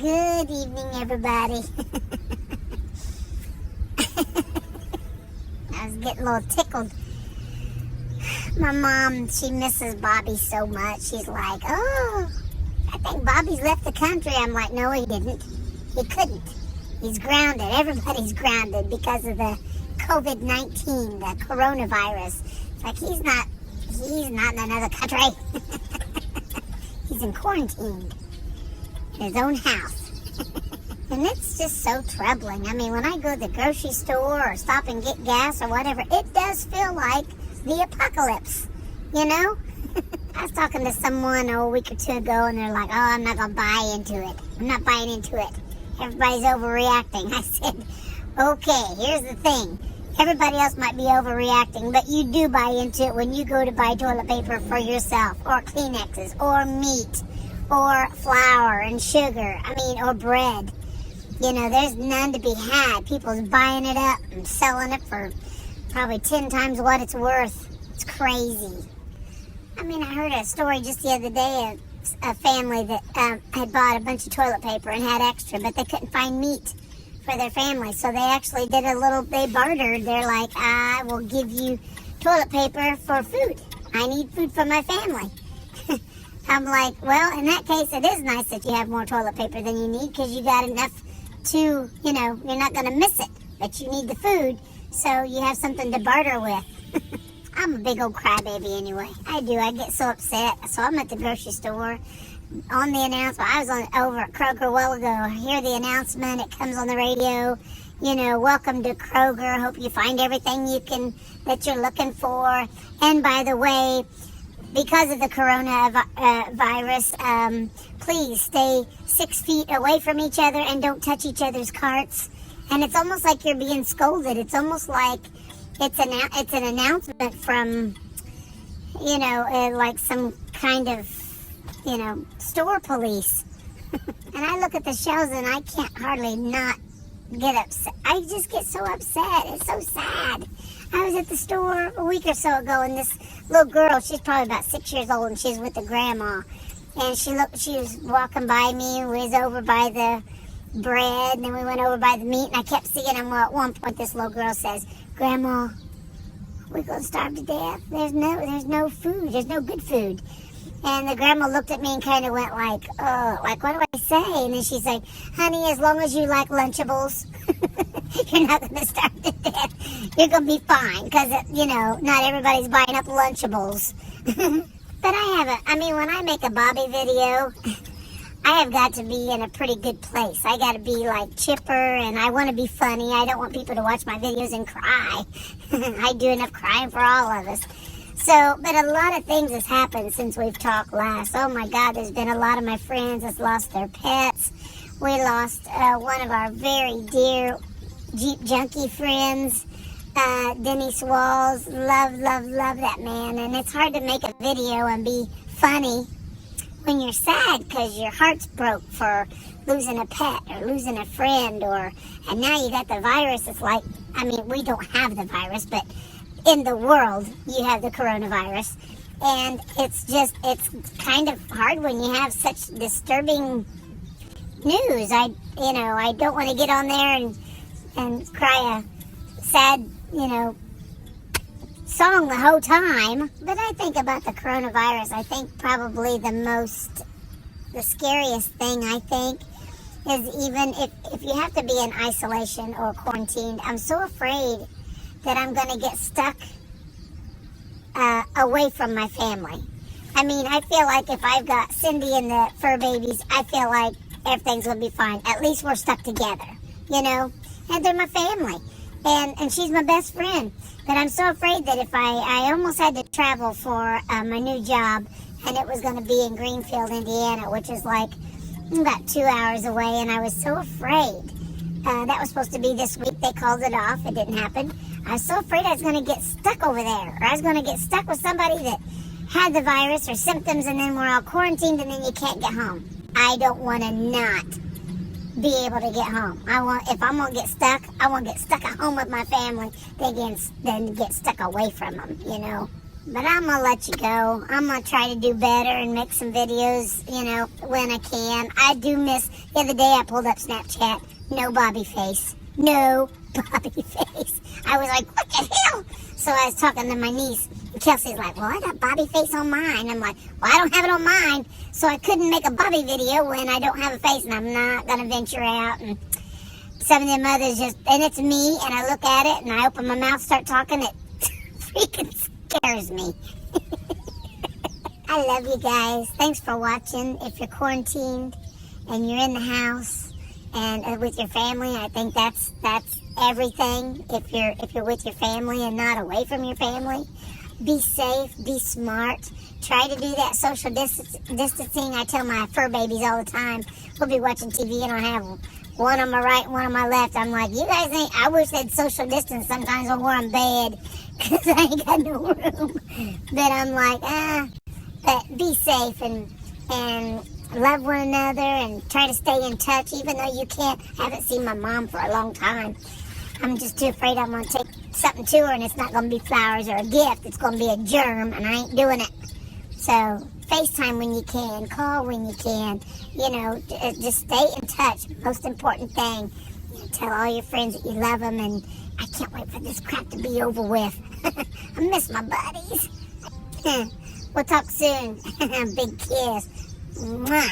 Good evening, everybody. I was getting a little tickled. My mom, she misses Bobby so much. She's like, oh, I think Bobby's left the country. I'm like, no, he didn't. He couldn't. He's grounded. Everybody's grounded because of the COVID-19, the coronavirus. It's like he's not in another country. He's in quarantine in his own house. And it's just so troubling. I mean, when I go to the grocery store or stop and get gas or whatever, it does feel like the apocalypse, you know? I was talking to someone a week or two ago, and they're like, oh, I'm not going to buy into it. I'm not buying into it. Everybody's overreacting. I said, okay, here's the thing. Everybody else might be overreacting, but you do buy into it when you go to buy toilet paper for yourself, or Kleenexes, or meat, or flour and sugar, or bread. You know, there's none to be had. People's buying it up and selling it for probably 10 times what it's worth. It's crazy. I heard a story just the other day of a family that had bought a bunch of toilet paper and had extra, but they couldn't find meat for their family. So they actually did they bartered. They're like, I will give you toilet paper for food. I need food for my family. I'm like, well, in that case, it is nice that you have more toilet paper than you need because you got enough to, you're not going to miss it, but you need the food, so you have something to barter with. I'm a big old crybaby anyway. I do. I get so upset. So I'm at the grocery store on the announcement. I was over at Kroger a while ago. I hear the announcement. It comes on the radio. Welcome to Kroger. Hope you find everything that you're looking for. And by the way, because of the coronavirus, please stay 6 feet away from each other and don't touch each other's carts. And it's almost like you're being scolded. It's almost like it's an announcement from, like some kind of, store police. And I look at the shelves and I can't hardly not get upset. I just get so upset. It's so sad. I was at the store a week or so ago, and this little girl, she's probably about 6 years old, and she's with the grandma. And she was walking by me, and we was over by the bread, and then we went over by the meat, and I kept seeing them. Well, at one point, this little girl says, Grandma, we're going to starve to death. There's no food. There's no good food. And the grandma looked at me and kind of went like, oh, like, what do I say? And then she's like, honey, as long as you like Lunchables, you're not going to starve to death. You're going to be fine because, not everybody's buying up Lunchables. But when I make a Bobby video, I have got to be in a pretty good place. I got to be like chipper, and I want to be funny. I don't want people to watch my videos and cry. I do enough crying for all of us. So, but a lot of things has happened since we've talked last. Oh my God, there's been a lot of my friends that's lost their pets. We lost one of our very dear Jeep junkie friends, Dennis Walls. Love that man. And it's hard to make a video and be funny when you're sad because your heart's broke for losing a pet or losing a friend, and now you got the virus. It's like, we don't have the virus, but in the world you have the coronavirus, and it's kind of hard when you have such disturbing news. I don't want to get on there and cry a sad, song the whole time, but I think about the coronavirus. I think probably the scariest thing, I think, is even if you have to be in isolation or quarantined, I'm so afraid that I'm going to get stuck away from my family. I feel like if I've got Cindy and the fur babies, I feel like everything's going to be fine. At least we're stuck together, and they're my family. And she's my best friend. But I'm so afraid that if I almost had to travel for my new job, and it was going to be in Greenfield, Indiana, which is like about 2 hours away, and I was so afraid. That was supposed to be this week. They called it off. It didn't happen. I was so afraid I was going to get stuck over there, or I was going to get stuck with somebody that had the virus or symptoms, and then we're all quarantined, and then you can't get home. I don't want to not be able to get home. If I'm going to get stuck, I want to get stuck at home with my family than get stuck away from them, But I'm going to let you go. I'm going to try to do better and make some videos, when I can. I do miss, the other day I pulled up Snapchat, no Bobby face. No Bobby face. I was like, what the hell? So I was talking to my niece, and Kelsey's like, well, I got Bobby face on mine. I'm like, well, I don't have it on mine, so I couldn't make a Bobby video when I don't have a face, and I'm not going to venture out. And some of them others and it's me, and I look at it, and I open my mouth, start talking, it freaking scares me. I love you guys. Thanks for watching. If you're quarantined and you're in the house and with your family, I think that's everything. If you're with your family and not away from your family, be safe, be smart. Try to do that social distancing. I tell my fur babies all the time, we'll be watching TV and I'll have one on my right, one on my left. I'm like, you guys I wish they'd social distance sometimes when we're in bed, because I ain't got no room. But I'm like, but be safe and love one another and try to stay in touch, even though I haven't seen my mom for a long time. I'm just too afraid I'm going to take something to her and it's not going to be flowers or a gift. It's going to be a germ, and I ain't doing it. So FaceTime when you can, call when you can, just stay in touch. Most important thing, tell all your friends that you love them, and I can't wait for this crap to be over with. I miss my buddies. We'll talk soon. Big kiss. Mwah.